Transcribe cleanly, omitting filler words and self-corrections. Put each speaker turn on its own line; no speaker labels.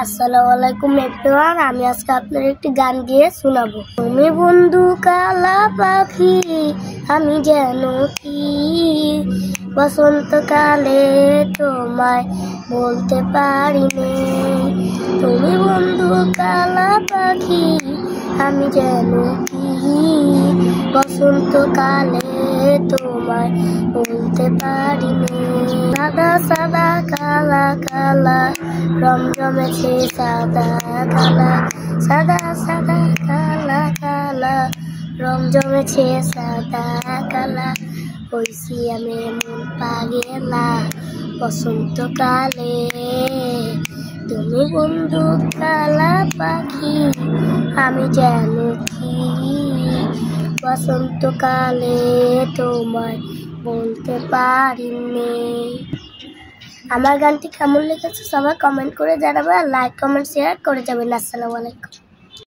আসসালামু আলাইকুম এভরিওয়ান। আমি আজকে আপনাদের একটি গান গেয়ে শোনাবো। তুমি বন্ধু কালা পাখি, আমি যেন কি বসন্তকালে তোমায় বলতে পারিনি। তুমি বন্ধু কালা পাখি, আমি যেন কি বসন্তকালে তোমায় বলতে পারিনি। সাদা সাদা কালা কালা রং জমেছে সাদা কালা, সাদা সাদা কালা কালা রং জমেছে সাদা কালা। হইছি আমি মন পাগেলা বসন্তকালে। তুমি বন্ধু কালা পাখি, আমি যেন কি বসন্তকালে তোমায় বলতে পারিনি। আমার গানটি কেমন লেগেছে সবাই কমেন্ট করে জানাবে, আর লাইক কমেন্ট শেয়ার করে যাবেন। আসসালামু আলাইকুম।